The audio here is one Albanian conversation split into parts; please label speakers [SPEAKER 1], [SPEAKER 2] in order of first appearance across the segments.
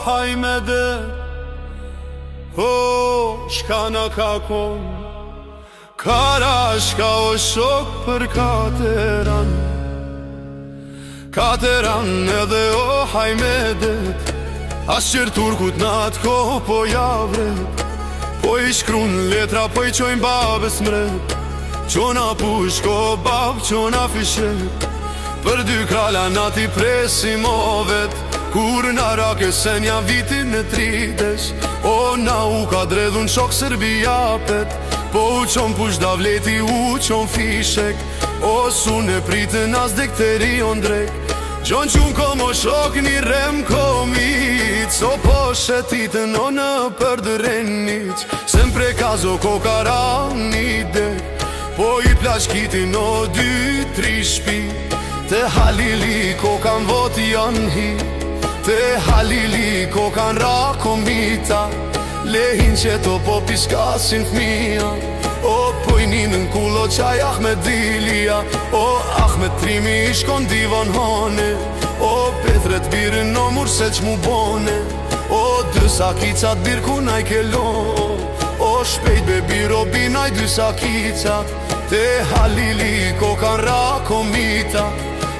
[SPEAKER 1] Hajmede, shka në ka kon Kara shka o shok për kateran Kateran edhe hajmedet As qërë turkut në atë ko po javret Po I shkrun letra po I qojnë babes mret Qona pushko bab qona fishet Për dy krala nati presim o vet Kur në rake senja vitin në 30 O na u ka dredhun shok Serbia pet Po u qon push davleti u qon fishek O su ne pritën as dekteri on drek Gjon qun ko mo shok një rem komic O po shetitën o në përdërenic Sempre kazo ko karani dek Po I plashkitin o 2-3 shpi Te halili ko kan vot janë hi Te halili ko kan ra komita Lehin që to po piskasin fmija O pojnin në kullo qaj Ahmedilia O Ahmed Trimi ishkon divon hone O Petret birën o murse që mu bone O dësa kicat birë kunaj kelo O shpejt bebi robinaj dësa kicat Te halili ko kan ra komita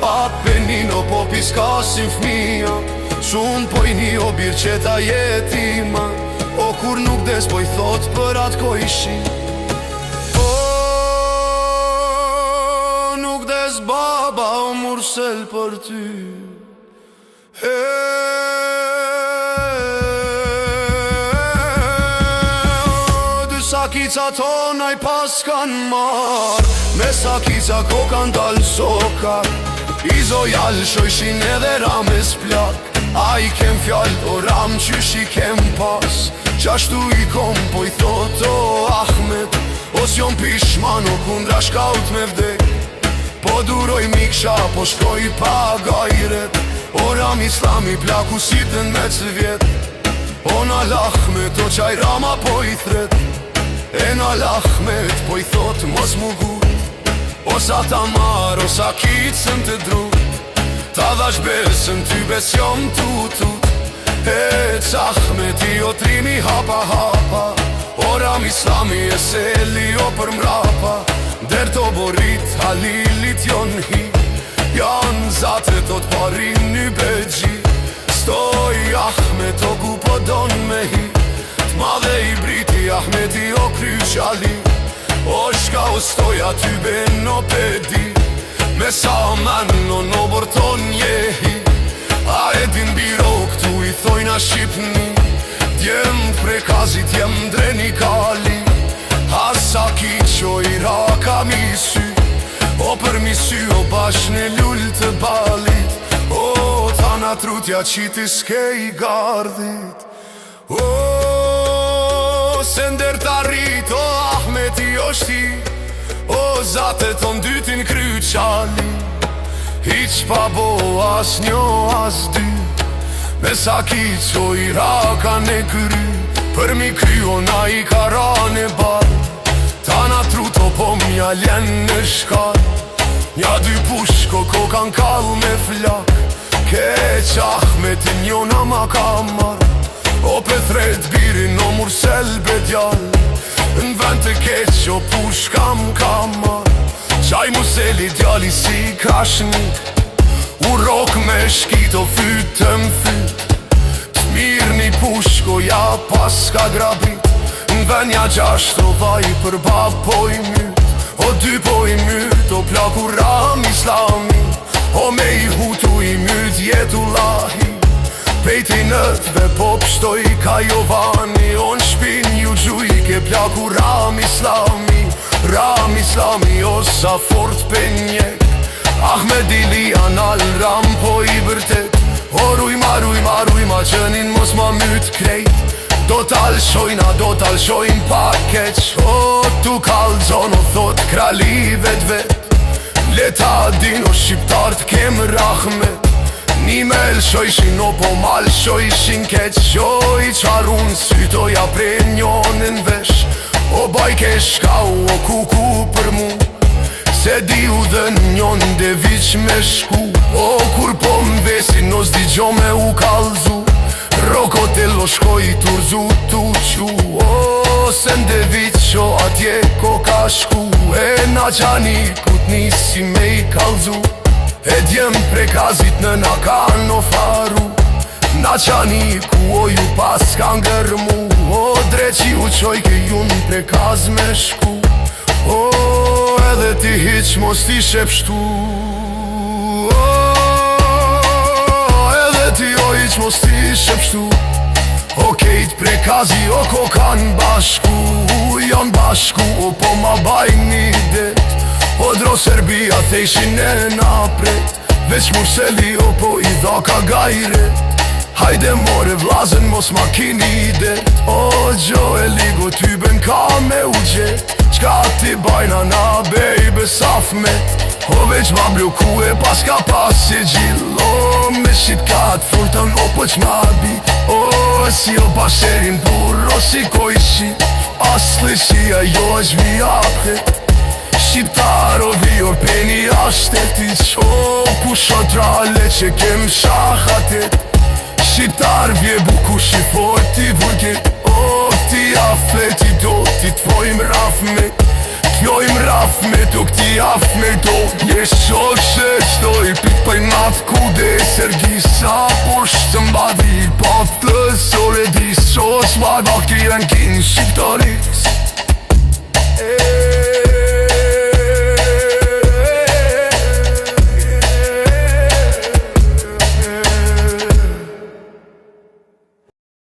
[SPEAKER 1] A penino po piskasin fmija Shumë pojni o birë qeta jetima O kur nuk des po I thot për atë ko ishi O nuk des baba o mursel për ty Dy sakica tona I pas kan mar Me sakica ko kan dal sokar Izo jall shojshin edhe rames plak A I kem fjall o ram qysh I kem pas Qashtu I kom po I thot o Ahmet O s'jon pishman o kundra shkaut me vdek Po duroj miksha po shkoj pa gajret O ram islami plaku sitën me cvjet O na Ahmet o qaj rama po I thret E na Ahmet po I thot mos mu gut O sa ta mar o sa kicën të drut Ta dhash besën ty besjon tutut E Ahmeti o Trimi hapa hapa O ram islami e seli o për mrapa Der to borit halilit jon hi Jan zate to t'parin një begji Stoj Ahmet o ku po don me hi T'madhe I briti Ahmeti o kryqali O shka o stoja ty ben o pedi Me sa men o no borton jehi A edin biro këtu I thojna Shqipni Djem prekazit jem dreni kali Asa kiqo I raka misy O për misy o bash në lull të balit O tana trutja qiti s'ke I gardit O se ndërtarit o Ahmeti o shti O zate ton dytin kryqali Hiq pa bo as njo as dy Me sa kiqo I raka në kry Për mi kryo na I karane bar Tana truto po mja len në shkar Nja dy pushko ko kan kall me flak Keq Ahmetin njona ma kamar O Petret birin o mursel bedjall Në vend të keq o pushkam kamar Qaj museli djali si krashnit U rok me shkit o fyt të mfyt T'mir një pushko ja pas ka grabit Në venja 6 o vaj për bab po I myt O 2 po I myt o plaku ram islami O me I hutu I myt jetu lahi Pejti nëtve po pështoj ka Jovani O në shpin ju gjuj ke plaku ram islami Ram islami o sa fort penjek Ahmedili anal ram po I bërtet O rujma qënin mos ma myt krejt Do t'al shojn pakeq O tu kalzon o thot krali vet vet Leta din o shqiptart kem rahmet Nimel shojshin o po mal shojshin keq Shoj qarun sytoja pre njonën vesh O bajke shkau o kuku për mu Se di u dhe njon dhe viq me shku. O kur po m'vesi nos di gjo me u kalzu. Rokotello shkoj turzu tu qu. O se nde viqo atje ko ka shku. E na qani kut nisi me i kalzu. E djem prekazit në na ka no faru. Na qani ku o ju pas ka ngërmu. O dreqi u qoj ke jun prekaz me shku. O edhe ti hiq mos ti shepshtu. Edhe ti o hiq mos ti shepshtu. O kejt prekazi o ko kan bashku. Jan bashku o po ma bajni det. O dro Serbia thejshin e napret. Veç Murseli o po i dha ka gajret. Hajde more vlazen mos ma kini det. O gjo e ligo ty ben ka me u gjet. Qka ti bajna na bejbe saf me. O veç ma bloku e pas ka pas e gjil. O me shit ka të furtan o po qma bi. O si o pasherin pur o si ko i shit. Asli si ajo është vijate. Shqiptar o vior peni ashtetit. O ku shotrale që kem shahatet. Shqiptar vje buku shifoti vurgit. O ti afleti do ti tvojm rafme. Tvojm rafme do këti afme do. Njesh qok që shtoj pik për nat kude. Sergisa poshtë të mbadi pa të sore dis. Qos ma vakti rënkin shqiptaris.